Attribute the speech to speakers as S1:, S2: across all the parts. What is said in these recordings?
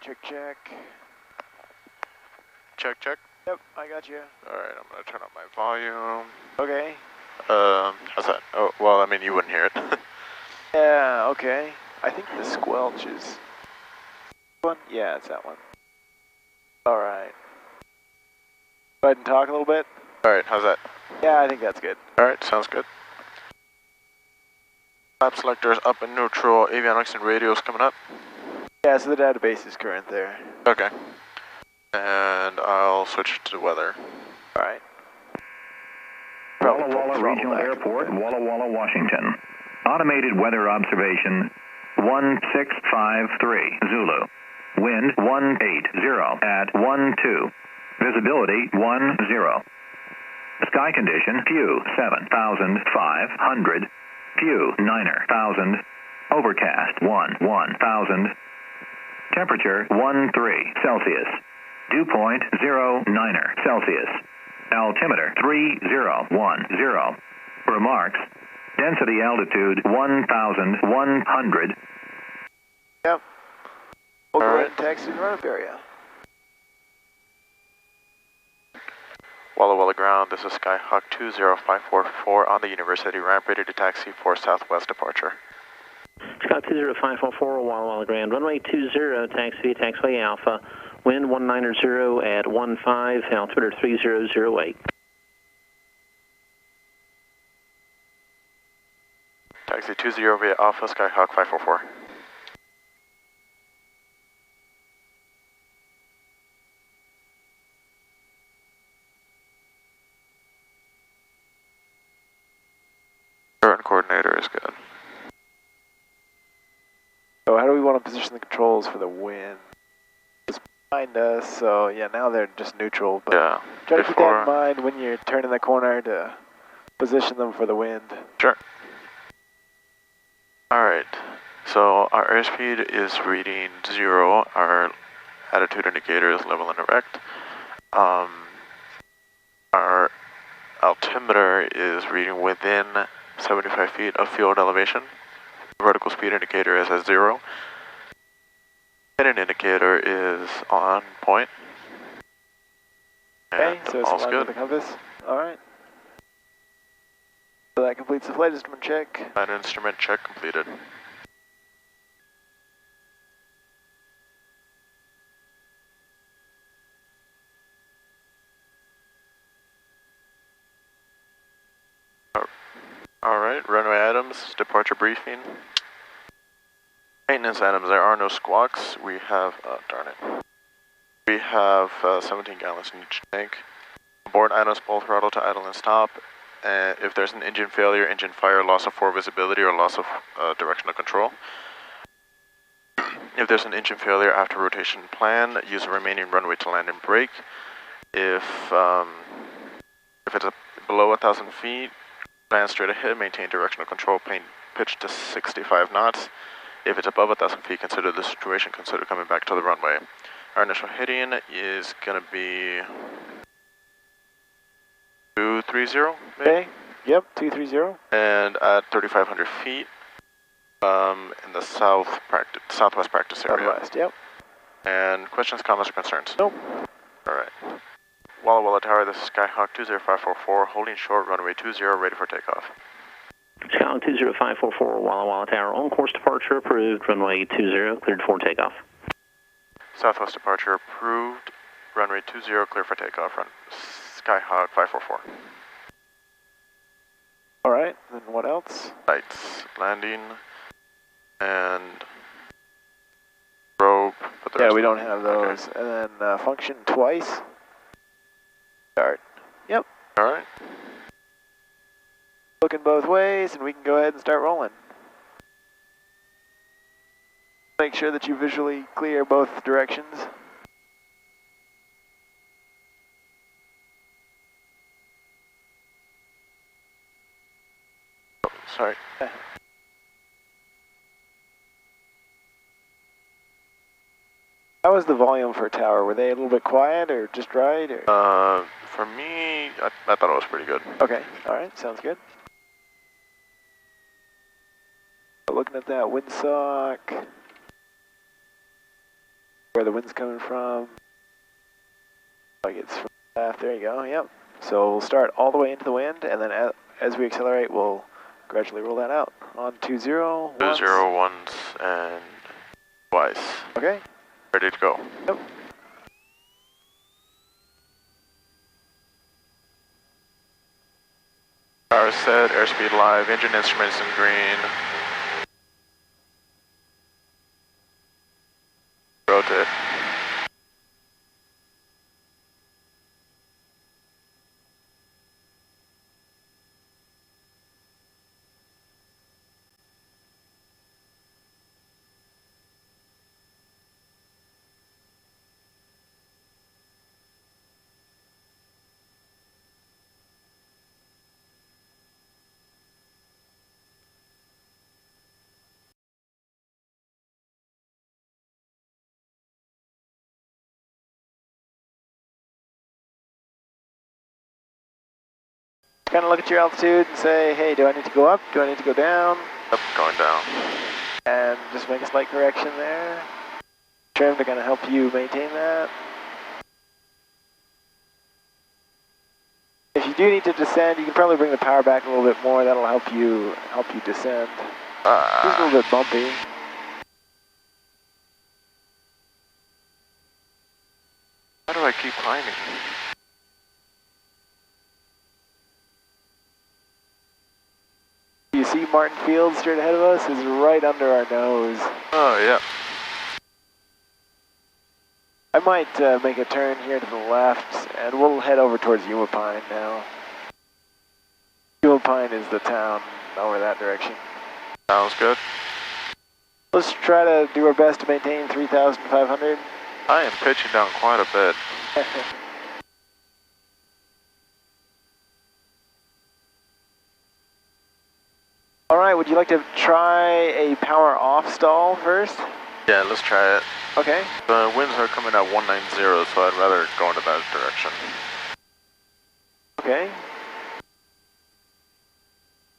S1: check, check.
S2: Check, check.
S1: Yep, I got you.
S2: Alright, I'm gonna turn up my volume.
S1: Okay.
S2: How's that? Oh, well, I mean, you wouldn't hear it.
S1: Yeah, okay. I think the squelch is... one? Yeah, it's that one. Alright. Go ahead and talk a little bit.
S2: Alright, how's that?
S1: Yeah, I think that's good.
S2: Alright, sounds good. Map selectors up in neutral, avionics and radios coming up.
S1: Yeah, so the database is current there.
S2: Okay. And I'll switch to weather.
S1: Alright.
S3: Walla Walla Regional Airport, Walla Walla, Washington. Automated weather observation 1653 Zulu. Wind 180 at 12. Visibility 10. Sky condition few 7,500. Few 9,000. Overcast 1000. Temperature 13 Celsius. Dew point 09 Celsius. Altimeter 3010. Remarks. Density altitude 1,100.
S1: Yep. We'll go
S2: All
S1: ahead and taxi the run-up area.
S2: Walla Walla ground, this is Skyhawk 20544 on the University ramp, ready to taxi for southwest departure.
S4: Skyhawk 20544, Walla Walla ground, runway 20, taxi, taxiway Alpha, wind 190 at 15, altimeter 3008.
S2: Taxi 20 via Alpha, Skyhawk 544. Current coordinator is good.
S1: So how do we want to position the controls for the wind? It's behind us, so yeah, now they're just neutral, but
S2: Yeah.
S1: try to keep that in mind when you're turning the corner to position them for the wind.
S2: Sure. Alright, so our airspeed is reading 0, our attitude indicator is level and erect. Our altimeter is reading within 75 feet of field elevation. Vertical speed indicator is at 0. Hidden indicator is on point.
S1: Okay,
S2: And
S1: so it's
S2: all's
S1: aligned with
S2: good.
S1: the compass. Alright. So that completes the flight instrument check.
S2: Flight instrument check completed. Alright, runway items, departure briefing. Maintenance items, there are no squawks. We have, darn it. We have 17 gallons in each tank. Board items, full throttle to idle and stop. If there's an engine failure, engine fire, loss of forward visibility, or loss of directional control. If there's an engine failure after rotation plan, use the remaining runway to land and brake. If it's below 1,000 feet, land straight ahead, maintain directional control, plane pitch to 65 knots. If it's above 1,000 feet, consider the situation, consider coming back to the runway. Our initial heading is going to be 230, maybe?
S1: Okay, yep, 230.
S2: And at 3,500 feet, in the southwest practice area.
S1: Southwest, yep.
S2: And questions, comments, or concerns?
S1: Nope.
S2: Alright. Walla Walla Tower, this is Skyhawk 20544, holding short, runway 20, ready for takeoff.
S4: Skyhawk 20544, Walla Walla Tower, on course departure approved, runway 20, cleared for takeoff.
S2: Southwest departure approved, runway 20, clear for takeoff, Skyhawk 544.
S1: Alright, then what else?
S2: Lights, landing, and rope.
S1: Yeah, we don't have those. Okay. And then function twice. Start. Yep.
S2: Alright.
S1: Looking both ways, and we can go ahead and start rolling. Make sure that you visually clear both directions.
S2: Oh, sorry.
S1: How was the volume for tower? Were they a little bit quiet or just right? Or?
S2: For me, I thought it was pretty good.
S1: Okay, alright, sounds good. Looking at that windsock. where the wind's coming from. Like it's from left, there you go, yep. So we'll start all the way into the wind, and then as we accelerate, we'll gradually roll that out. On 20 once.
S2: 20 once and twice.
S1: Okay.
S2: Ready to go.
S1: Yep.
S2: Power set, airspeed live, engine instruments in green. Rotate.
S1: Kind of look at your altitude and say, hey, do I need to go up? Do I need to go down?
S2: Yep, going down.
S1: And just make a slight correction there. Trim to kind of help you maintain that. If you do need to descend, you can probably bring the power back a little bit more. That'll help you descend. Just a little bit bumpy.
S2: How do I keep climbing?
S1: You see Martin Field straight ahead of us is right under our nose.
S2: Oh, yeah.
S1: I might make a turn here to the left, and we'll head over towards Umapine now. Umapine is the town over that direction.
S2: Sounds good.
S1: Let's try to do our best to maintain 3,500.
S2: I am pitching down quite a bit.
S1: All right, would you like to try a power off stall first?
S2: Yeah, let's try it.
S1: Okay.
S2: The winds are coming at 190, so I'd rather go into that direction.
S1: Okay.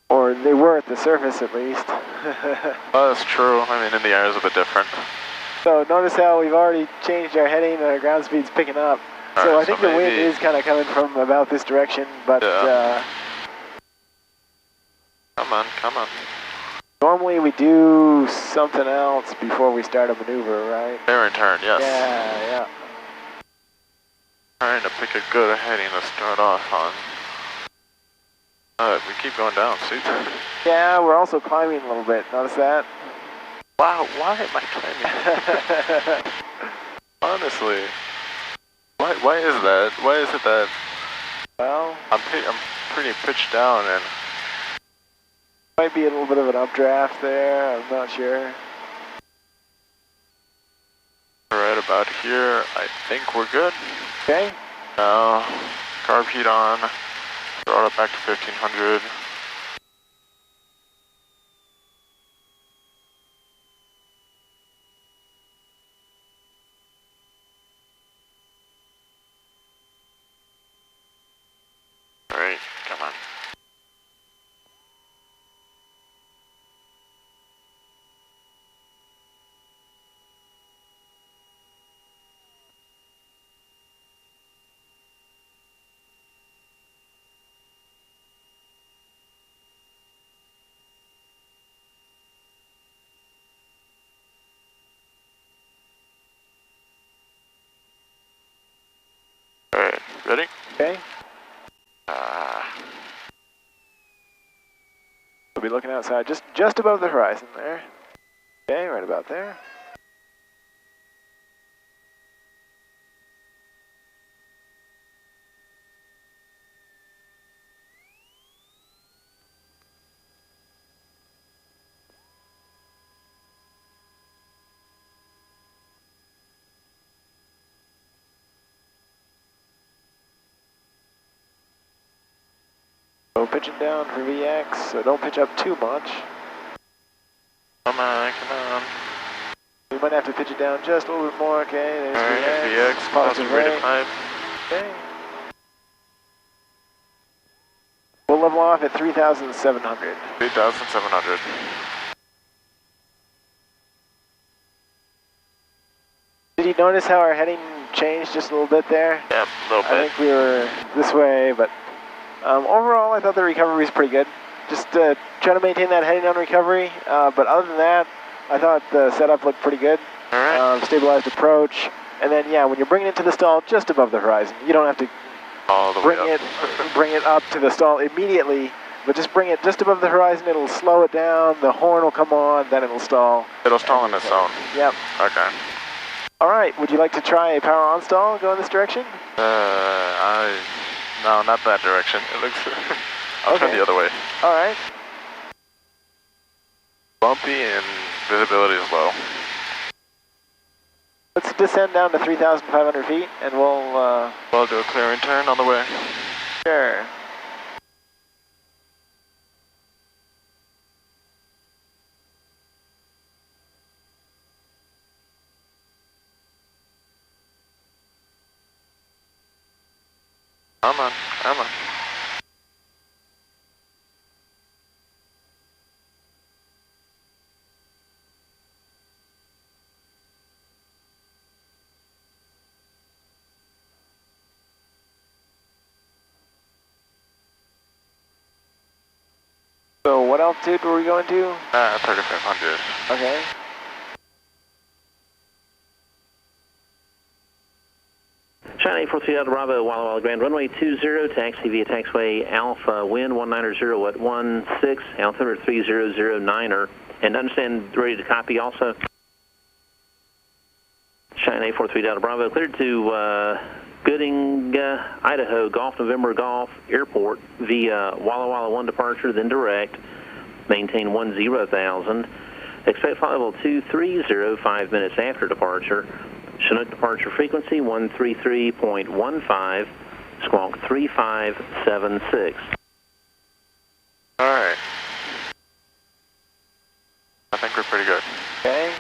S1: Or they were at the surface at least.
S2: Well, that's true. I mean, in the air is a bit different.
S1: So notice how we've already changed our heading and our ground speed's picking up. So
S2: Right,
S1: I think the wind is kind of coming from about this direction, but
S2: yeah. Come on, come on.
S1: Normally we do something else before we start a maneuver, right?
S2: Air and turn, yes.
S1: Yeah.
S2: Trying to pick a good heading to start off on. We keep going down, see?
S1: Yeah, we're also climbing a little bit, notice that?
S2: Wow, why am I climbing? Honestly. Why is that? Why is it that
S1: Well,
S2: I'm pretty pitched down and
S1: might be a little bit of an updraft there, I'm not sure.
S2: right about here, I think we're good.
S1: Okay.
S2: Now, carb heat on, throttle back to 1500. Alright, come on. Alright, ready?
S1: Okay. We'll be looking outside just above the horizon there. Okay, right about there. So pitching down for VX, so don't pitch up too much.
S2: Come on, come on.
S1: We might have to pitch it down just a little bit more, okay? There's
S2: Alright, VX, positive rate of climb.
S1: Okay. We'll level off at 3,700.
S2: 3,700.
S1: Did did you notice how our heading changed just a little bit there?
S2: Yeah, a little bit.
S1: I think we were this way, but overall I thought the recovery was pretty good. Just trying to maintain that heading on recovery, but other than that, I thought the setup looked pretty good.
S2: All right.
S1: Stabilized approach, and then yeah, when you're bringing it to the stall just above the horizon, you don't have to
S2: All the
S1: bring
S2: way up.
S1: bring it up to the stall immediately, but just bring it just above the horizon. It'll slow it down. The horn will come on, then it'll stall.
S2: It'll stall on its own.
S1: Yep.
S2: Okay.
S1: All right. Would you like to try a power on stall and go in this direction?
S2: No, not that direction. It looks. I'll turn the other way.
S1: All right.
S2: Bumpy and visibility is low.
S1: Let's descend down to 3,500 feet, and we'll.
S2: We'll do a clearing turn on the way.
S1: Sure.
S2: Come on, come on.
S1: So what altitude were we going to?
S2: 3,500.
S1: Okay.
S4: China 843 Delta Bravo, Walla Walla Grand, runway 20, taxi via taxiway Alpha, wind 190 at 16, altimeter 3009er, and understand ready to copy also. China 843 Delta Bravo, cleared to Gooding, Idaho, Golf November Golf Airport via Walla Walla 1 departure, then direct, maintain 10,000, expect flight level 230 5 minutes after departure. Chinook departure frequency 133.15, squawk 3576.
S2: All right. I think we're pretty good.
S1: Okay.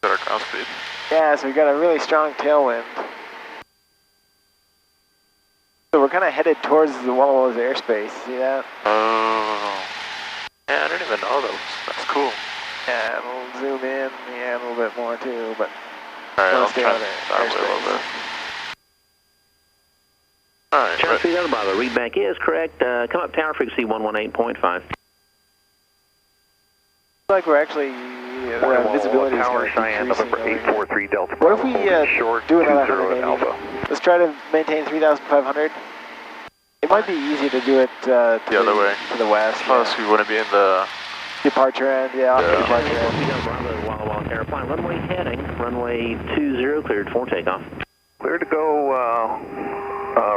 S2: Got our ground speed.
S1: Yeah, so we've got a really strong tailwind. So we're kind of headed towards the Walla Walla's airspace. See that?
S2: Oh. Yeah, I didn't even know that. That's cool.
S1: Yeah, we'll zoom in. Yeah, a little bit more too, but.
S2: All right, I'll
S1: stay
S2: try
S1: on
S2: to
S1: it.
S2: start with a little bit. All right.
S4: China 3 Delta Bravo, readback is correct. Come up tower frequency 118.5.
S1: Like we're actually visibility is
S5: Tower Cheyenne, November 843 Delta
S1: What if
S5: Bravo,
S1: we
S5: short
S1: do another
S5: 20
S1: 180?
S5: Alpha.
S1: Let's try to maintain 3,500. It might be easy to do it to
S2: The other way.
S1: to the west.
S2: Plus, we wouldn't be in the.
S1: Departure end, yeah, off the
S2: Yeah.
S1: departure
S4: China 843
S1: end.
S4: Delta Bravo, Walla Walla airplane, runway heading, runway 20, cleared for takeoff.
S5: Clear to go,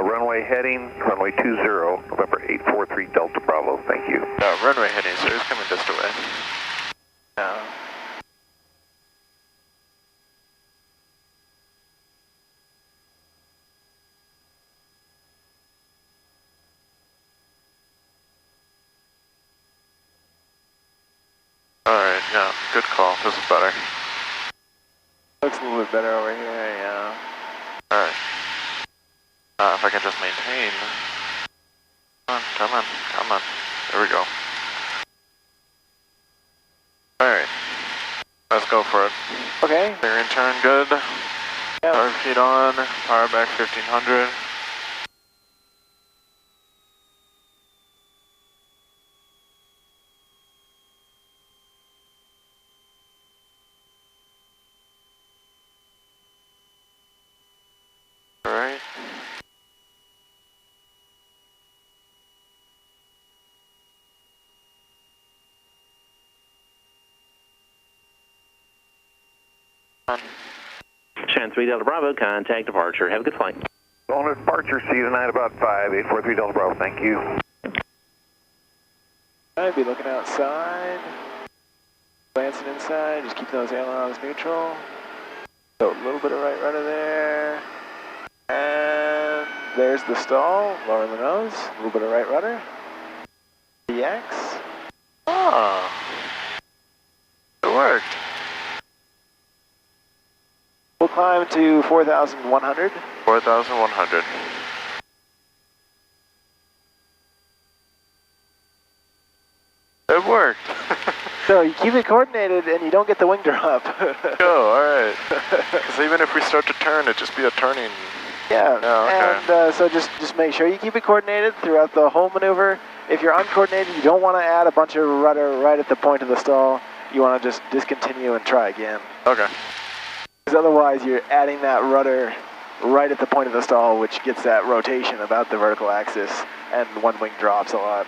S5: runway heading, runway 20, November 843 Delta Bravo, thank you.
S2: Runway heading, so it's coming just away.
S1: Yeah.
S2: All right, yeah, good call. This is better.
S1: Looks a little bit better over here, yeah.
S2: All right. If I can just maintain. Come on, come on. There we go. All right. Let's go for it.
S1: Okay.
S2: Clearing turn good.
S1: Yeah.
S2: Power feet on. Power back 1500. All right.
S4: China 3 Delta Bravo, contact departure. Have a good flight.
S5: On departure, see you tonight about 5, 843 Delta Bravo, thank you.
S1: I'd be looking outside, glancing inside, just keep those ailerons neutral. So a little bit of right rudder there. And there's the stall, lowering the nose, a little bit of right rudder. DX.
S2: Oh. It worked.
S1: We'll climb to 4,100.
S2: 4,100.
S1: So
S2: It worked.
S1: it so you keep it coordinated and you don't get the wing drop.
S2: Go, alright. Because even if we start to turn, it'd just be a turning.
S1: Yeah,
S2: okay.
S1: And so just make sure you keep it coordinated throughout the whole maneuver. If you're uncoordinated, you don't want to add a bunch of rudder right at the point of the stall. You want to just discontinue and try again.
S2: Okay.
S1: Because otherwise you're adding that rudder right at the point of the stall, which gets that rotation about the vertical axis, and one wing drops a lot.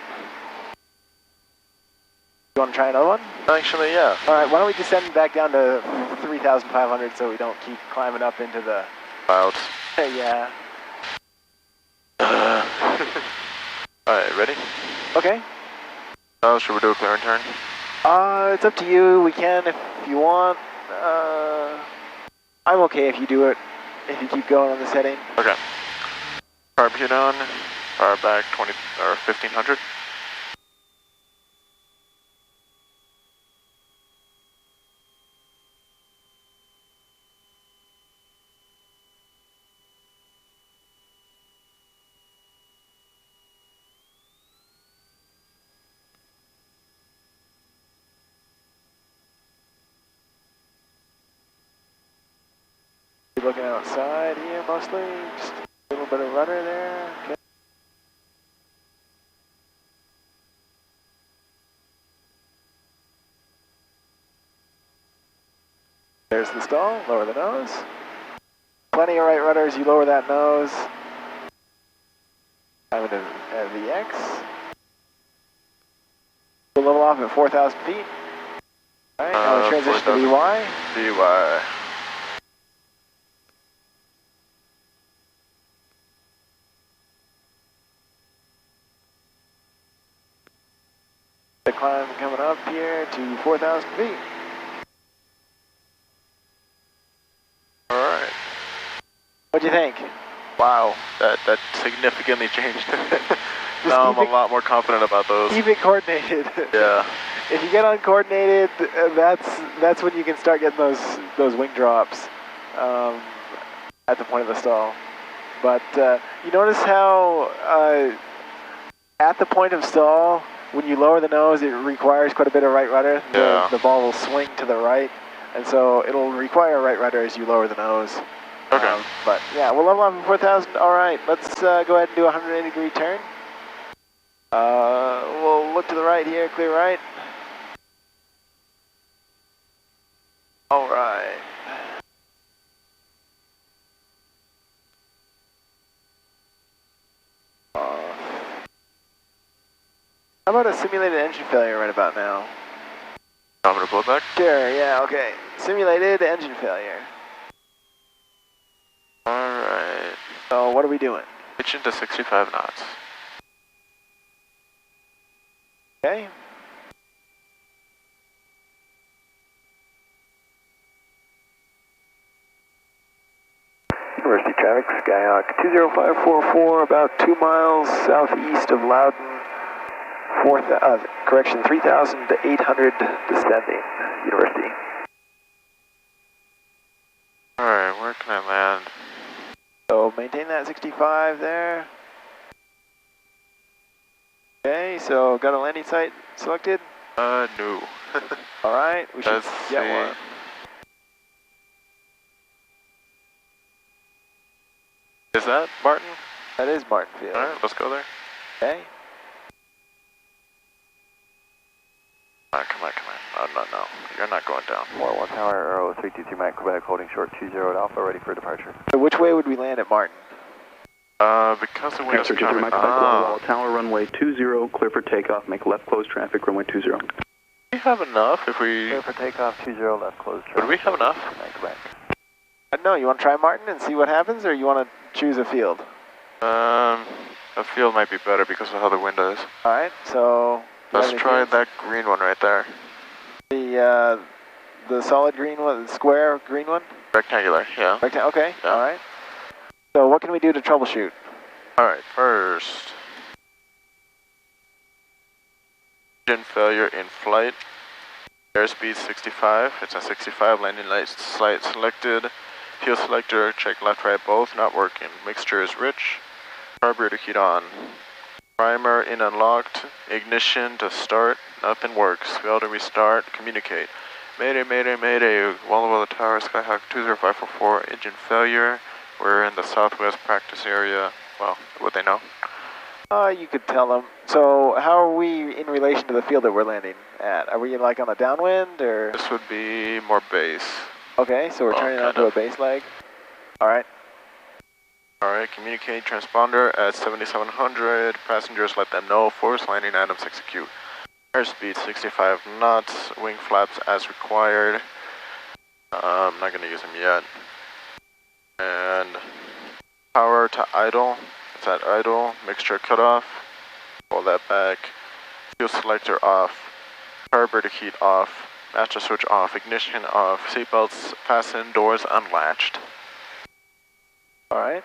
S1: You want to try another one?
S2: Actually, yeah.
S1: All right, why don't we descend back down to 3,500 so we don't keep climbing up into the...
S2: Clouds.
S1: Yeah.
S2: Alright, ready?
S1: Okay.
S2: Oh, should we do a clear and turn?
S1: It's up to you. We can if you want. I'm okay if you do it, if you keep going on this heading.
S2: Okay. Carb on, power back 20 or 1500.
S1: Looking outside here mostly, just a little bit of rudder there. Okay. There's the stall, lower the nose. Plenty of right rudder as you lower that nose. I'm into VX. We'll level off at 4,000 feet. All right, now we transition to VY.
S2: VY.
S1: The climb coming up here to 4,000 feet.
S2: Alright.
S1: What'd you think?
S2: Wow, that significantly changed. Now I'm a lot more confident about those.
S1: Keep it coordinated.
S2: Yeah.
S1: If you get uncoordinated, that's when you can start getting those wing drops at the point of the stall. But you notice how at the point of stall, when you lower the nose, it requires quite a bit of right rudder.
S2: Yeah.
S1: The ball will swing to the right, and so it'll require right rudder as you lower the nose.
S2: Okay.
S1: But yeah, we'll level off at 4,000. All right, let's go ahead and do a 180-degree turn. We'll look to the right here, clear right. All right. How about a simulated engine failure right about now?
S2: Want me to pull it back?
S1: Sure, yeah, okay. Simulated engine failure.
S2: Alright.
S1: So what are we doing?
S2: Pitch into 65 knots.
S1: Okay. University traffic, Skyhawk 20544, about 2 miles southeast of Loudon. 3,800 descending, University.
S2: Alright, where can I land?
S1: So maintain that 65 there. Okay, so got a landing site selected?
S2: No.
S1: Alright, we should
S2: Let's
S1: get
S2: see.
S1: one.
S2: Is that Martin?
S1: That is Martinfield.
S2: Alright, let's go there.
S1: Okay.
S2: Come on. Oh, no. You're not going down.
S5: 1 Tower, Aero 323 Mike, Quebec, holding short 20 at Alpha, ready for departure.
S1: So which way would we land at Martin?
S2: Because the window's coming.
S6: Walla Tower, runway 20, clear for takeoff, make left close traffic, runway 20.
S2: We have enough if we...
S5: Clear for takeoff 20, left closed.
S2: Would we have enough?
S5: Quebec.
S1: No, you want to try Martin and see what happens, or you want to choose a field?
S2: A field might be better because of how the window is.
S1: Alright, so...
S2: Let's try that green one right there.
S1: The solid green one, square green one?
S2: Rectangular, yeah.
S1: Okay,
S2: Yeah.
S1: alright. So what can we do to troubleshoot?
S2: Alright, first. Engine failure in flight. Airspeed 65. It's a 65. Landing light selected. Fuel selector, check left, right, both. Not working. Mixture is rich. Carburetor heat on. Primer in unlocked. Ignition to start. Nothing works. Failed to restart. Communicate. Mayday, mayday, mayday. Walla Walla Tower, Skyhawk 20544. Engine failure. We're in the southwest practice area. Well, would they know?
S1: You could tell them. So how are we in relation to the field that we're landing at? Are we like on a downwind or?
S2: This would be more base.
S1: Okay, so we're turning onto a base leg. All right.
S2: All right, communicate transponder at 7700. Passengers let them know. Force landing items execute. Airspeed 65 knots. Wing flaps as required. I'm not going to use them yet. And power to idle. It's at idle. Mixture cutoff. Pull that back. Fuel selector off. Carburetor heat off. Master switch off. Ignition off. Seatbelts fastened. Doors unlatched.
S1: All right.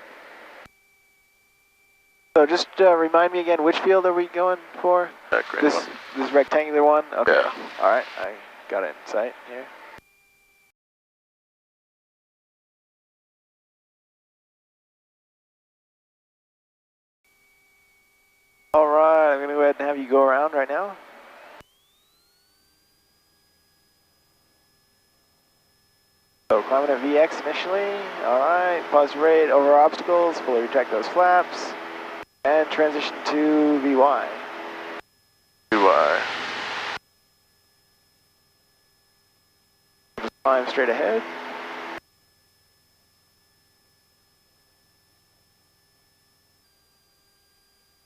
S1: So just remind me again, which field are we going for?
S2: That green
S1: This
S2: one.
S1: this rectangular one? Okay.
S2: Yeah.
S1: All right, I got it in sight here. All right, I'm going to go ahead and have you go around right now. So climbing at VX initially. All right, positive rate over obstacles, fully retract those flaps, and transition to VY.
S2: UI.
S1: Just climb straight ahead.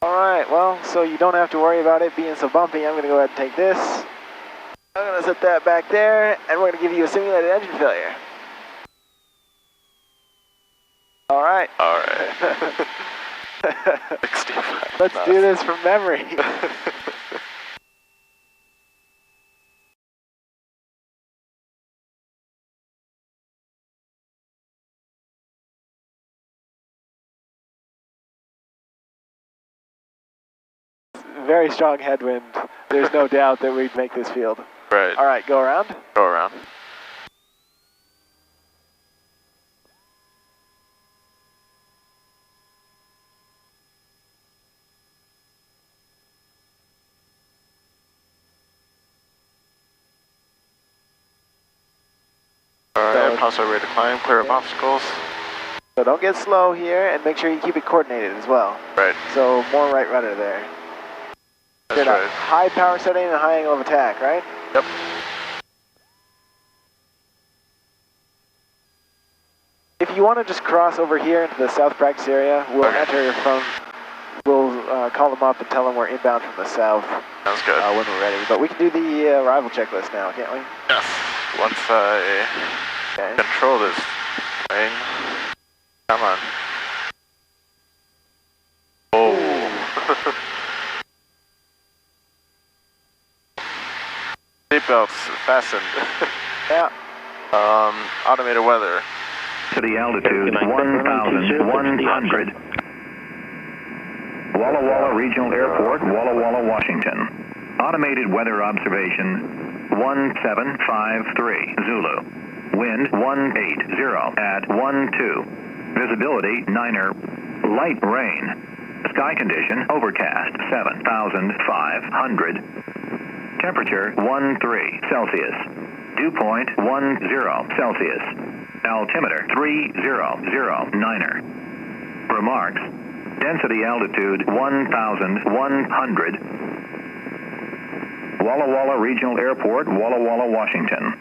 S1: All right, well, so you don't have to worry about it being so bumpy. I'm going to go ahead and take this. I'm going to set that back there, and we're going to give you a simulated engine failure. All right.
S2: All right. 65.
S1: Let's do this from memory. Very strong headwind. There's no doubt that we'd make this field.
S2: Right.
S1: All right, go around.
S2: Go around. Alright, possible rate to climb, clear of obstacles.
S1: So don't get slow here, and make sure you keep it coordinated as well.
S2: Right.
S1: So more right rudder there.
S2: That's
S1: Good,
S2: right.
S1: high power setting and high angle of attack, right?
S2: Yep.
S1: If you want to just cross over here into the south practice area, we'll enter from, we'll call them up and tell them we're inbound from the south.
S2: Sounds good.
S1: When we're ready. But we can do the arrival checklist now, can't we?
S2: Yes. Once I control this plane. Come on. Oh. Seatbelts fastened.
S1: Yeah.
S2: Automated weather.
S3: To the altitude 1,100. Walla Walla Regional Airport, Walla Walla, Washington. Automated weather observation 1753 Zulu. Wind 180 at 12. Visibility 9er. Light rain. Sky condition overcast 7,500. Temperature 13 Celsius. Dew point 10 Celsius. Altimeter 3009er. Remarks. Density altitude 1,100. Walla Walla Regional Airport, Walla Walla, Washington.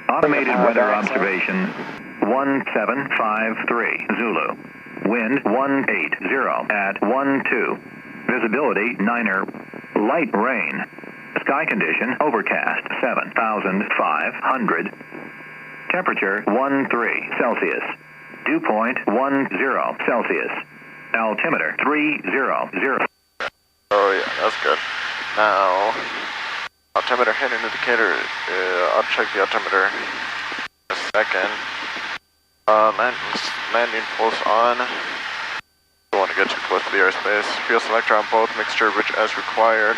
S3: Automated weather observation 1753 Zulu. Wind 180 at 12. Visibility 9er. Light rain. Sky condition overcast 7,500. Temperature 13 Celsius. Dew point 10 Celsius. Altimeter 300.
S2: Oh yeah, that's good. Now, altimeter head indicator. I'll check the altimeter in a second. Landing pulse on. Don't want to get too close to the airspace. Fuel selector on both. Mixture rich as required.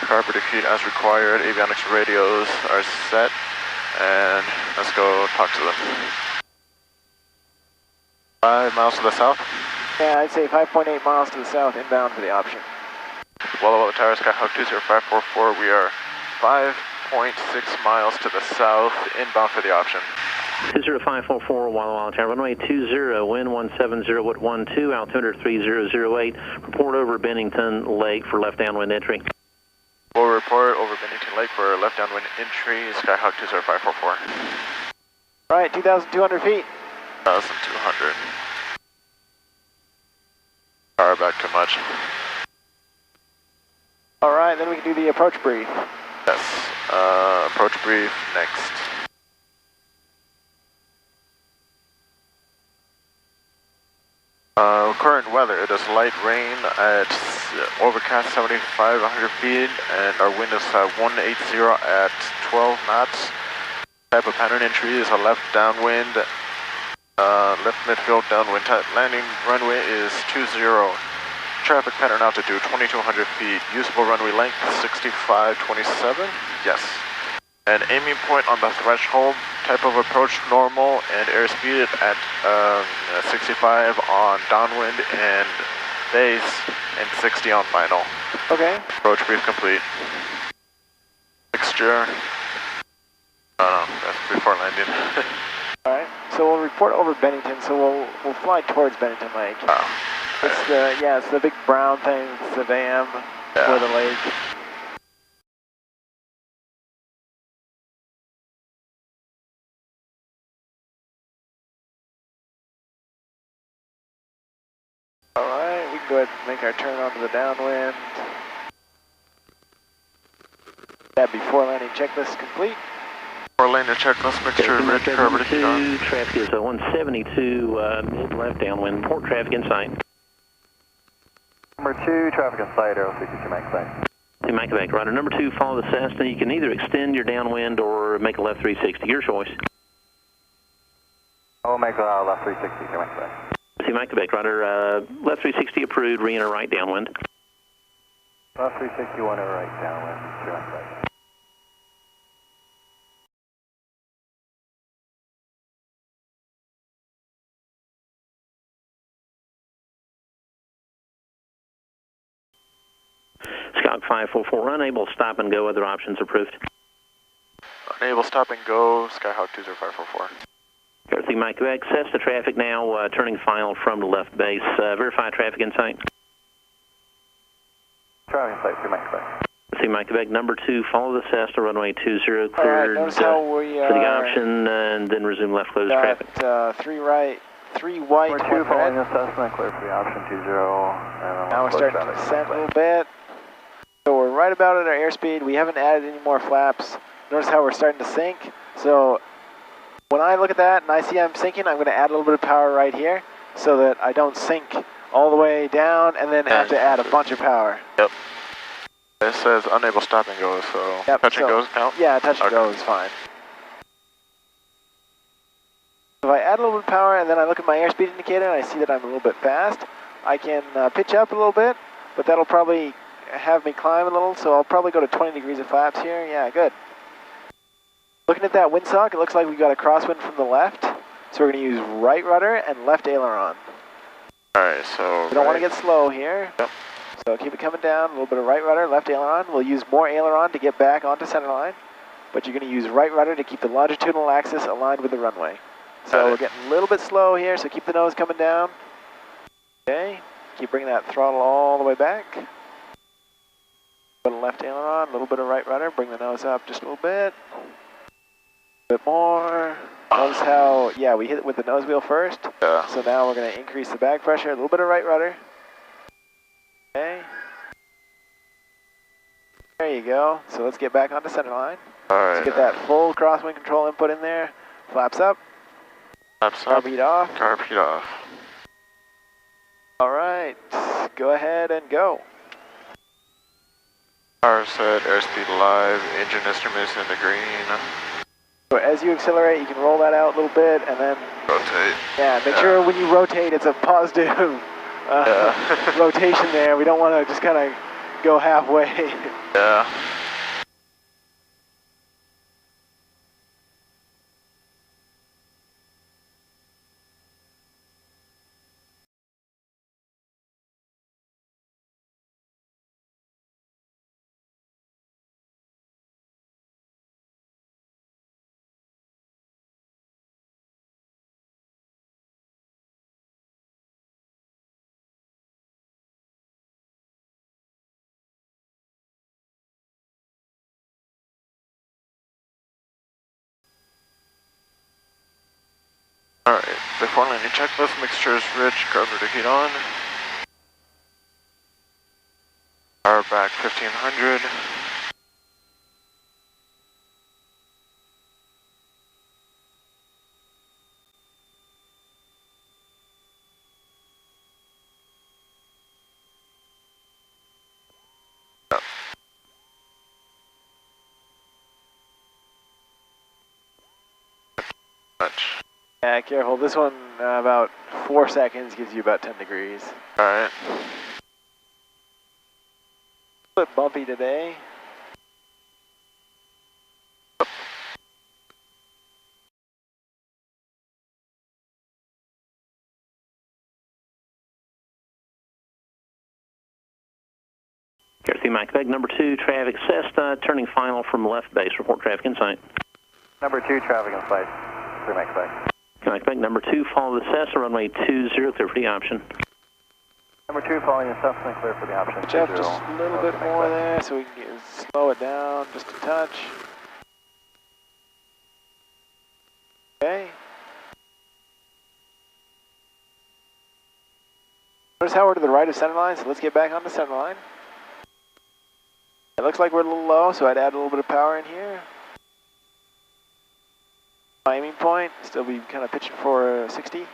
S2: Carburetor heat as required. Avionics radios are set. And let's go talk to them. 5 miles to the south.
S1: Yeah, I'd say 5.8 miles to the south, inbound for the option.
S2: Walla Walla Tower, Skyhawk 20544. We are 5.6 miles to the south, inbound for the option.
S4: 20544 Walla Walla Tower, runway 20, wind 170 at 12, altimeter 3008. Report over Bennington Lake for left downwind entry.
S2: We'll report over Bennington Lake for left downwind entry, Skyhawk 20544.
S1: All right, 2,200 feet.
S2: 1,200. Power back too much.
S1: All right, then we can do the approach brief.
S2: Yes, approach brief next. Current weather, it is light rain at overcast 7,500 feet, and our wind is 180 at 12 knots. Type of pattern entry is a left downwind, left midfield downwind. Landing runway is 20. Traffic pattern altitude 2,200 feet. Usable runway length 6527. Yes. And aiming point on the threshold. Type of approach normal and airspeed at 65 on downwind and base and 60 on final.
S1: Okay.
S2: Approach brief complete. Mixture. That's before landing.
S1: All right. So we'll report over Bennington. So we'll fly towards Bennington Lake.
S2: Wow.
S1: It's the big brown thing. It's the VAM for the lake. All right, we can go ahead and make our turn onto the downwind. That before landing checklist complete.
S2: Before landing checklist, make sure red curve is on.
S4: Traffic is 172 mid left downwind. Port traffic in sight.
S5: Number 2, traffic in sight, Aero 62 Mike sight.
S4: Mike Quebec, Rider. Number 2, follow the Cessna. You can either extend your downwind or make a left 360. Your choice.
S5: I'll make a left 360 Mike sight.
S4: Mike Quebec, Rider. Left 360 approved, re-enter right downwind.
S5: Left 360, one over right downwind, 2 Mike sight.
S4: Skyhawk 544, unable stop and go. Other options approved.
S2: Unable stop and go, Skyhawk 20544.
S4: Everything Mike Quebec, Cessna traffic now turning final from the left base. Verify traffic in sight.
S5: Traffic in sight, 2 Mike sight.
S4: Mike Quebec, number 2, follow the Cessna, runway 20, cleared
S1: notice how we
S4: for the option, and then resume left closed traffic.
S1: 3 right, 3 white,
S5: Number 2,
S1: 1
S5: following
S1: red.
S5: the Cessna, clear for the option 20, and
S1: Now we're starting to descend a little bit. So we're right about at our airspeed. We haven't added any more flaps. Notice how we're starting to sink. So when I look at that and I see I'm sinking, I'm going to add a little bit of power right here so that I don't sink all the way down and then have to add a bunch of power.
S2: Yep. It says unable stop and go, so
S1: Yep,
S2: touch and goes count?
S1: Yeah, touch and go is fine. If I add a little bit of power and then I look at my airspeed indicator and I see that I'm a little bit fast, I can pitch up a little bit, but that'll probably have me climb a little, so I'll probably go to 20 degrees of flaps here. Yeah, good. Looking at that windsock, it looks like we've got a crosswind from the left, so we're going to use right rudder and left aileron.
S2: Alright, so
S1: We don't want to get slow here.
S2: Yep.
S1: So keep it coming down, a little bit of right rudder, left aileron. We'll use more aileron to get back onto center line, but you're going to use right rudder to keep the longitudinal axis aligned with the runway. So we're getting a little bit slow here, so keep the nose coming down. Okay, keep bringing that throttle all the way back. A little left aileron, a little bit of right rudder, bring the nose up just a little bit. A bit more. Notice how, yeah, we hit it with the nose wheel first.
S2: Yeah.
S1: So now we're going to increase the back pressure, a little bit of right rudder. Okay. There you go. So let's get back onto center line.
S2: Alright.
S1: Let's get that full crosswind control input in there. Flaps up.
S2: Flaps up.
S1: Carb heat off.
S2: Carb heat off.
S1: All right. Go ahead and go.
S2: Power set, airspeed live, engine instruments in the green.
S1: So as you accelerate, you can roll that out a little bit and then
S2: Rotate.
S1: yeah, make sure when you rotate, it's a positive rotation there. We don't want to just kind of go halfway.
S2: Yeah. Alright, before landing checklist, mixture is rich, carburetor heat on. Power back 1500.
S1: Yeah, careful. This one, about 4 seconds gives you about 10 degrees.
S2: Alright.
S1: A bit bumpy today.
S4: Garrett Mike Beck, number 2, traffic Cessna, turning final from left base. Report traffic in sight.
S7: Number 2, traffic in sight. 3 Mike Beck.
S4: Mike Beck, number 2, follow the Cessna, runway 20, clear for the option.
S7: Number 2, following the Cessna, clear for the option.
S1: Jeff, just a little bit more there so we can slow it down just a touch. Okay. Notice how we're to the right of center line, so let's get back on the center line. It looks like we're a little low, so I'd add a little bit of power in here. Aiming point, still be kind of pitching for 60.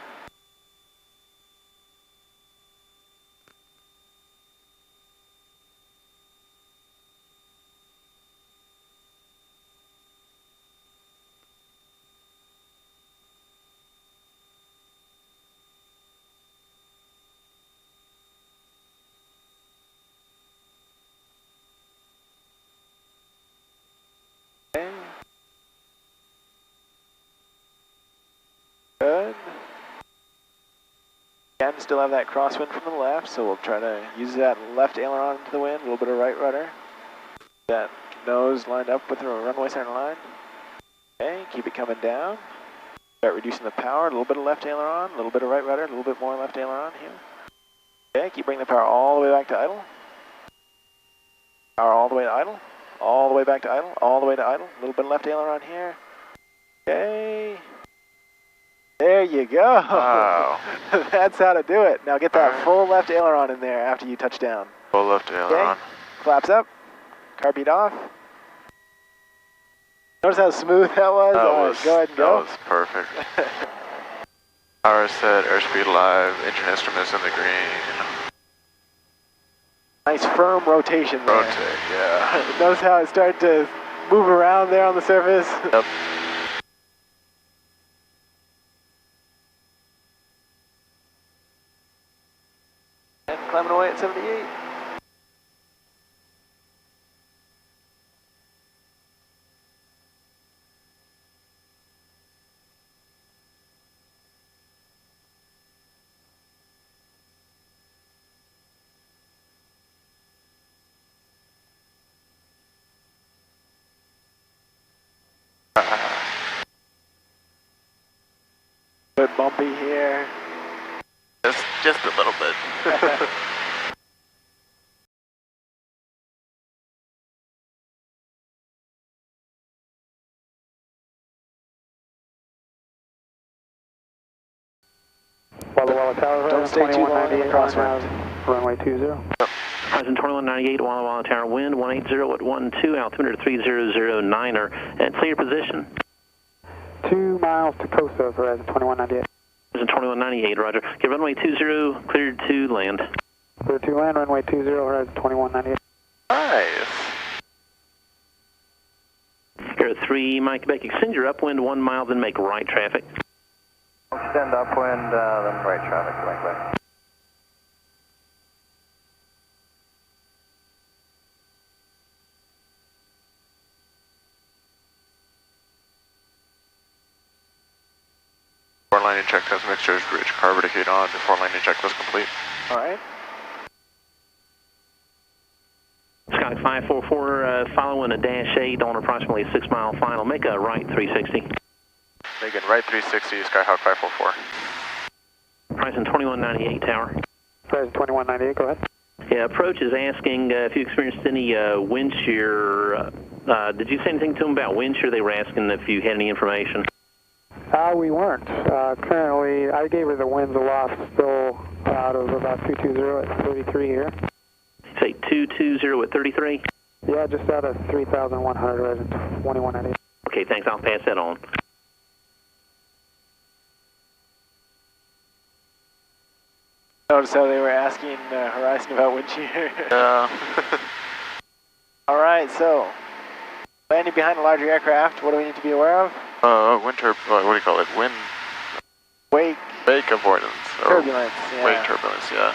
S1: Good. Again, still have that crosswind from the left, so we'll try to use that left aileron into the wind, a little bit of right rudder. That nose lined up with the runway center line. Okay, keep it coming down. Start reducing the power, a little bit of left aileron, a little bit of right rudder, a little bit more left aileron here. Okay, keep bringing the power all the way back to idle. Power all the way to idle, all the way back to idle, all the way to idle. A little bit of left aileron here. Okay. There you go.
S2: Wow.
S1: That's how to do it. Now get that full left aileron in there after you touch down.
S2: Full left aileron.
S1: Okay. Flaps up. Car beat off. Notice how smooth that was? Alright, go ahead and go.
S2: That was perfect. Power set, airspeed live, engine instruments in the green.
S1: Nice firm rotation there.
S2: Rotate, yeah.
S1: Notice how it started to move around there on the surface?
S2: Yep.
S1: And climbing away at 78. Bit bumpy here.
S2: Just a little bit.
S7: Walla Walla Tower,
S1: Don't stay too long on the crosswind.
S7: Runway 20.
S4: Horizon 2198, Walla Walla Tower, wind 180 at 12, altimeter 3009er, and clear position.
S7: 2 miles to coast of Horizon 2198.
S4: Horizon 2198, roger. Get runway 20, cleared to land.
S7: Clear to land, runway 20, Horizon 2198.
S2: Nice.
S4: Garrett 3, Mike Beck, extend your upwind 1 mile, then make right traffic.
S7: Extend upwind, then right traffic, Mike Beck.
S2: Before landing check test mixture is rich, carburetor heat on. Before landing checklist complete.
S1: Alright.
S4: Sky 544, following a dash 8 on approximately 6 mile final. Make a right 360.
S2: Making right 360, Skyhawk 544.
S4: Horizon 2198 tower.
S7: Horizon 2198, go ahead.
S4: Yeah, approach is asking if you experienced any wind shear. Did you say anything to them about wind shear? They were asking if you had any information.
S8: We weren't. Currently, I gave her the winds aloft still out of about 220 at 33 here.
S4: Say 220 at 33?
S8: Yeah, just out of 3,100 right at 2198.
S4: Okay, thanks. I'll pass that on.
S1: Notice how they were asking Horizon about wind shear.
S2: Yeah.
S1: All right, so landing behind a larger aircraft, what do we need to be aware of?
S2: What do you call it? Wind.
S1: Wake.
S2: Wake avoidance.
S1: Turbulence, yeah.
S2: Wake turbulence, yeah.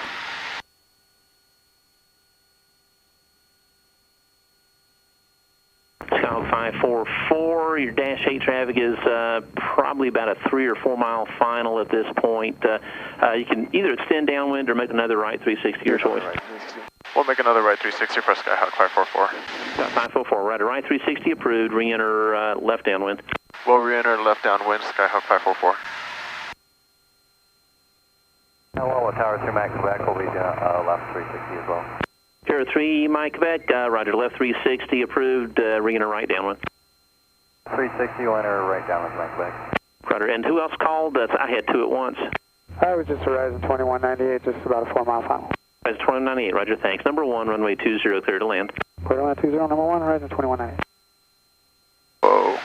S4: Skyhawk 544, your Dash 8 traffic is probably about a 3 or 4 mile final at this point. You can either extend downwind or make another right 360, your choice.
S1: Right, 360.
S2: We'll make another right 360 for Skyhawk 544.
S4: Skyhawk 544, right 360 approved, re-enter left downwind.
S2: We'll re-enter left downwind, Skyhawk 544.
S7: Walla Tower 3 Max Quebec will be left 360 as well.
S4: Tower 3 Mike Quebec, roger, left 360 approved, re-enter right downwind.
S7: 360 will enter right downwind Mike Quebec.
S4: Roger, and who else called? I had two at once.
S8: I was just Horizon 2198, just about a 4 mile final.
S4: That's 2098, roger, thanks. Number 1, runway 20, clear to land.
S8: Clear to land 20, number 1, Horizon 2198.
S2: Whoa.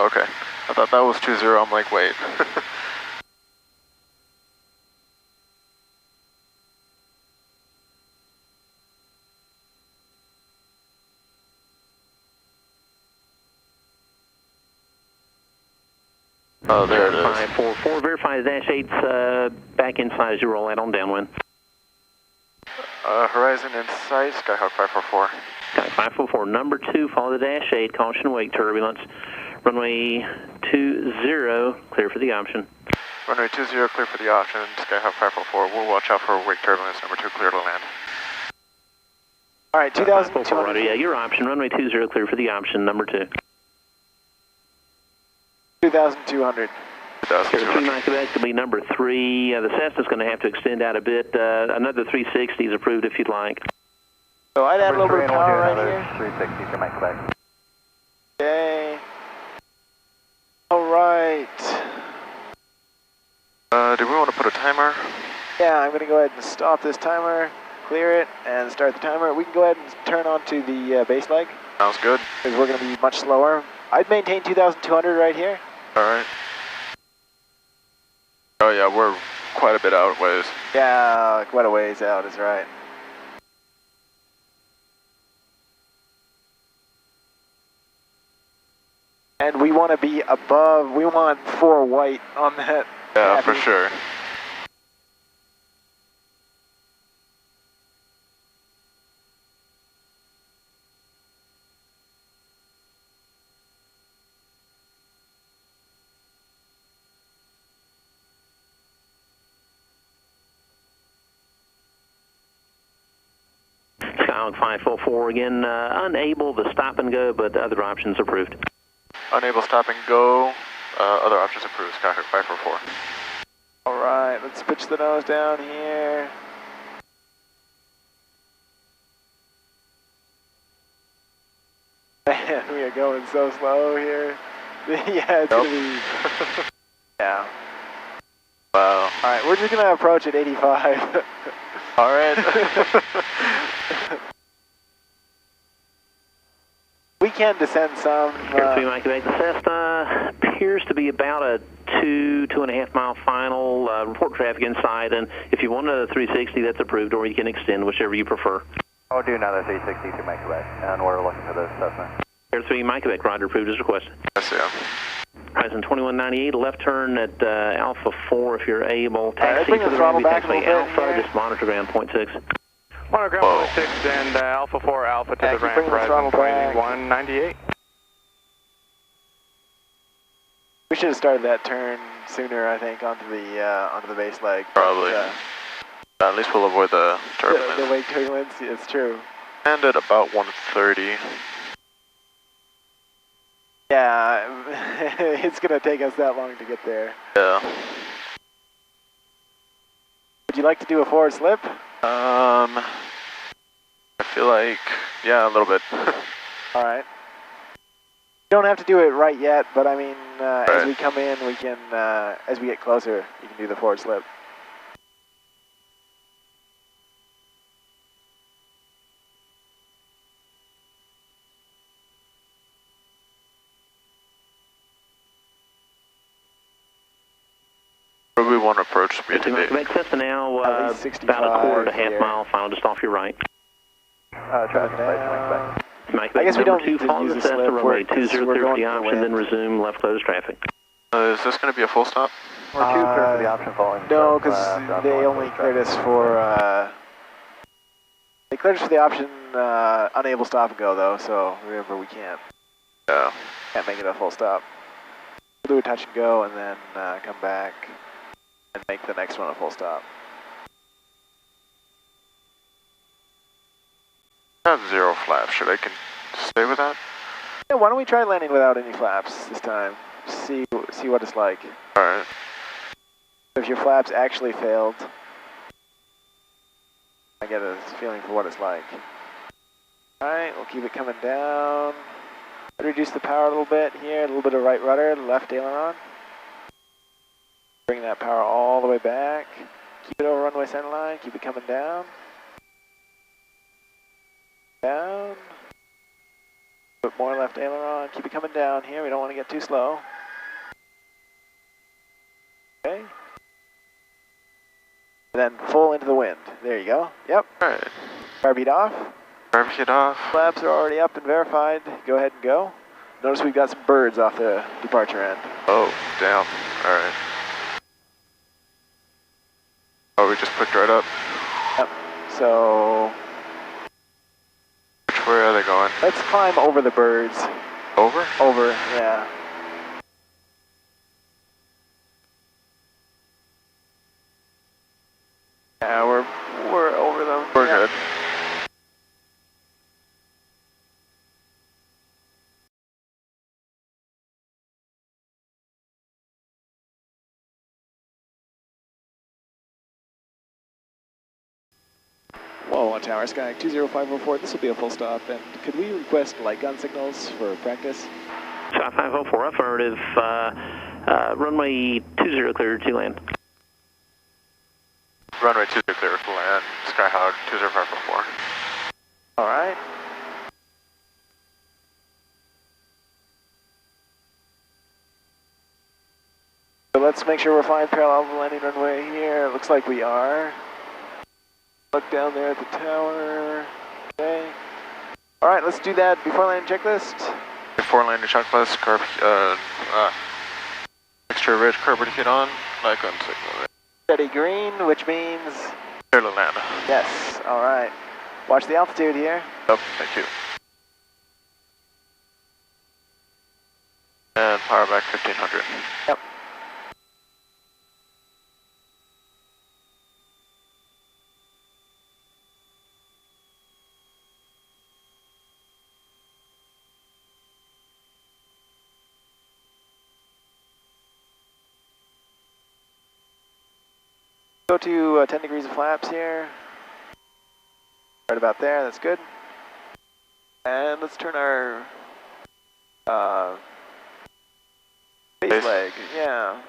S2: Okay. I thought that was 20. I'm like, wait. Oh, there it is.
S4: 544, verify the Dash 8's back inside as you roll out on downwind.
S2: Horizon in sight, Skyhawk 544.
S4: Skyhawk 544, number 2, follow the Dash 8, caution wake turbulence. Runway 20, clear for the option.
S2: Runway 20, clear for the option, Skyhawk 544. We'll watch out for wake turbulence, number 2, clear to land.
S1: All right, 2,200.
S4: Roger, yeah, your option, runway 20, clear for the option, number 2.
S1: 2,200.
S4: 3 Mike Quebec will be number 3. The Cessna's going to have to extend out a bit. Another 360 is approved if you'd like.
S1: So I'd add a little bit of power right
S7: another
S1: here.
S7: 360 for Mike Quebec.
S1: Okay. All right.
S2: Do we want to put a timer?
S1: Yeah, I'm going to go ahead and stop this timer, clear it, and start the timer. We can go ahead and turn on to the base leg.
S2: Sounds good.
S1: Because we're going to be much slower. I'd maintain 2,200 right here.
S2: Alright. Oh yeah, we're quite a bit out ways.
S1: Yeah, quite a ways out is right. And we want to be above, we want 4 white on that.
S2: Yeah, for sure.
S4: Skyhawk 544 again, unable to stop and go, but other options approved.
S2: Unable stop and go, other options approved, Skyhawk 544.
S1: All right, let's pitch the nose down here. Man, we are going so slow here. Yeah, it's going to be... Yeah.
S2: Wow.
S1: All right, we're just going to approach at 85.
S2: All right.
S1: We can descend some.
S4: 3 Mike Quebec, the Cessna appears to be about a 2.5 mile final. Report traffic inside, and if you want another 360, that's approved, or you can extend, whichever you prefer.
S7: I'll do another 360 to Mike Quebec, and we're looking for the Cessna.
S4: Air 3 Mike Quebec, roger, approved as requested.
S2: Yes, yeah.
S4: Horizon 2198, left turn at Alpha 4 if you're able.
S1: Taxi
S4: Taxi
S1: for the throttle back
S4: taxiway
S1: a little bit
S4: Alpha,
S1: here.
S4: just monitor ground point 6.
S9: Monitor ground point 6 and Alpha 4 Alpha to
S1: Taxi,
S9: the ramp,
S1: bring the throttle
S9: Horizon
S1: back.
S9: 2198.
S1: We should have started that turn sooner, I think, onto the base leg.
S2: Probably. At least we'll avoid the turbulence.
S1: The wake turbulence, it's true.
S2: And at about 130.
S1: Yeah, it's going to take us that long to get there.
S2: Yeah.
S1: Would you like to do a forward slip?
S2: I feel like, yeah, a little bit.
S1: All right. Don't have to do it right yet, but I mean, as
S2: Right.
S1: we come in, we can, as we get closer, you can do the forward slip.
S2: Runway 1 approach speed
S4: To
S2: to
S4: make Cessna now,
S1: At least 65
S4: about a quarter to half
S1: here.
S4: mile, final just off your right.
S5: Traffic
S1: Down.
S4: Mike
S1: I guess we
S4: number
S1: don't
S4: 2,
S1: need to
S4: follow
S1: use
S4: the
S1: the
S4: Cessna,
S1: slip.
S4: runway
S1: We're
S4: 20
S1: going
S4: clear for the
S1: to the
S4: option, then
S1: wind.
S4: resume left close traffic.
S2: Is this going to be a full stop?
S5: Or 2 clear for the option following.
S1: No, because they only cleared us for, they cleared us for the option, unable stop and go though, so remember we can't make it a full stop. We'll do a touch and go and then come back and make the next one a full stop.
S2: I have 0 flaps. Should I stay with that?
S1: Yeah, why don't we try landing without any flaps this time? See what it's like.
S2: Alright.
S1: If your flaps actually failed, I get a feeling for what it's like. Alright, we'll keep it coming down. Reduce the power a little bit here, a little bit of right rudder, left aileron. Bring that power all the way back. Keep it over runway center line, keep it coming down. Down. Put more left aileron, keep it coming down here, we don't want to get too slow. Okay. And then full into the wind. There you go. Yep.
S2: Alright.
S1: Power beat off.
S2: Barbecue off.
S1: Flaps are already up and verified. Go ahead and go. Notice we've got some birds off the departure end.
S2: Oh, damn. Alright. Oh, we just picked right up.
S1: Yep. So
S2: Which way are they going?
S1: let's climb over the birds.
S2: Over?
S1: Over, yeah. Yeah, we're over them.
S2: We're
S1: Yeah.
S2: good.
S1: Walla Walla Tower, Sky 20544, this will be a full stop, and could we request light gun signals for practice?
S4: Sky 504, affirmative, runway 20 clear to land.
S2: Runway 20 clear to land. Skyhawk 20544.
S1: Alright. So let's make sure we're flying parallel to the landing runway here. Looks like we are. Look down there at the tower. Okay. Alright, let's do that before landing checklist.
S2: Before landing checklist, curb, extra ridge curb indicator on, light gun signal.
S1: Steady green, which means
S2: Clear to land.
S1: yes. Alright. Watch the altitude here.
S2: Yep, thank you. And power back 1500.
S1: Yep. Go to 10 degrees of flaps here. Right about there, that's good. And let's turn our base
S2: Base.
S1: leg, yeah.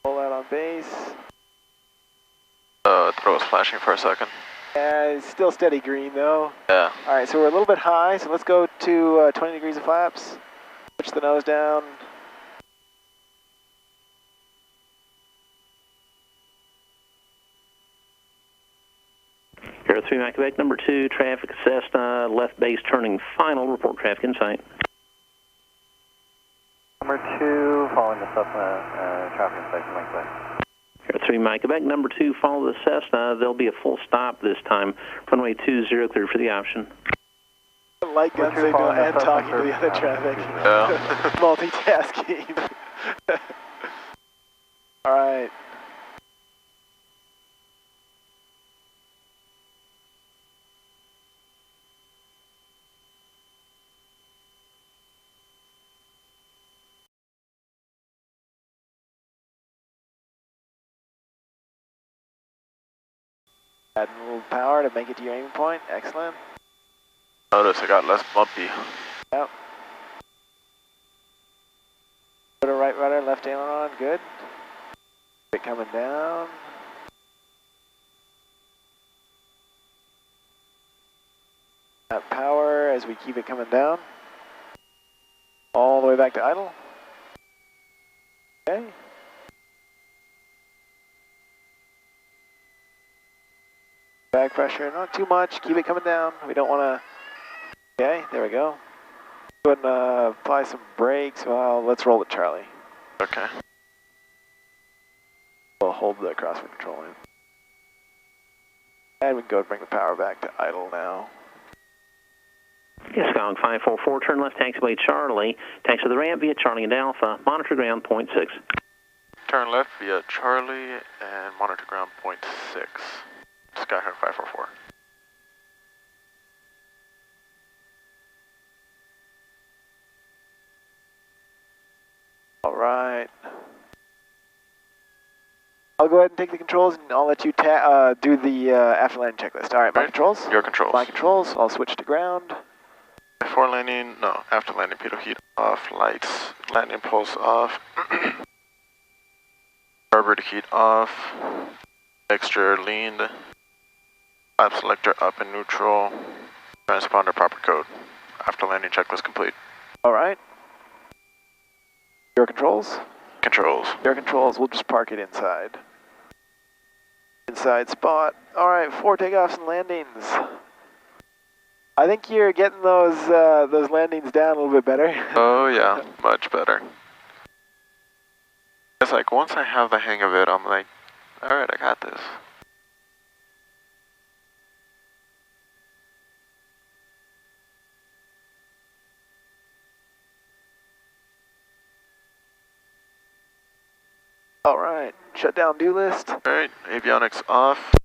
S1: Pull out on base.
S2: Throw was flashing for a second.
S1: It's still steady green though.
S2: Yeah.
S1: Alright, so we're a little bit high, so let's go to 20 degrees of flaps. Push the nose down.
S4: Air 3 Mike Quebec, number 2, traffic Cessna, left base turning final, report traffic in sight.
S7: Number 2, following the Cessna, traffic inspection, Mike Quebec.
S4: Air 3 Mike Quebec, number 2, follow the Cessna, there'll be a full stop this time, runway 20 clear for the option.
S1: Light gun
S7: Which you're
S1: signal
S7: following
S1: and
S7: the
S1: talking to
S7: Cessna
S1: the other
S7: for-
S1: traffic.
S2: Yeah.
S1: Multitasking. Alright. Adding a little power to make it to your aiming point. Excellent.
S2: Notice I got less bumpy.
S1: Yep. Put a right rudder, left aileron. Good. Keep it coming down. That power as we keep it coming down. All the way back to idle. Okay. Back pressure, not too much. Keep it coming down. We don't want to. Okay, there we go. Go ahead and apply some brakes. Well, let's roll it, Charlie.
S2: Okay.
S1: We'll hold the crosswind control in. And we can go and bring the power back to idle now.
S4: Yes, Gong 544, turn left taxiway Charlie. Taxi to the ramp via Charlie and Alpha. Monitor ground point 6.
S2: Turn left via Charlie and monitor ground point 6. Skyhawk 544.
S1: All right. I'll go ahead and take the controls, and I'll let you do the after landing checklist. All right, my controls.
S2: Your controls.
S1: My controls. I'll switch to ground.
S2: Before landing, no, after landing, pitot heat off, lights, landing pulse off, carburetor heat off, mixture leaned, lap selector up in neutral, transponder proper code. After landing checklist complete.
S1: All right. Your controls.
S2: Controls.
S1: Your controls. We'll just park it inside. Inside spot. All right, 4 takeoffs and landings. I think you're getting those landings down a little bit better.
S2: Oh yeah, much better. It's like once I have the hang of it, I'm like, all right, I got this.
S1: All right, shut down do list.
S2: All right, avionics off.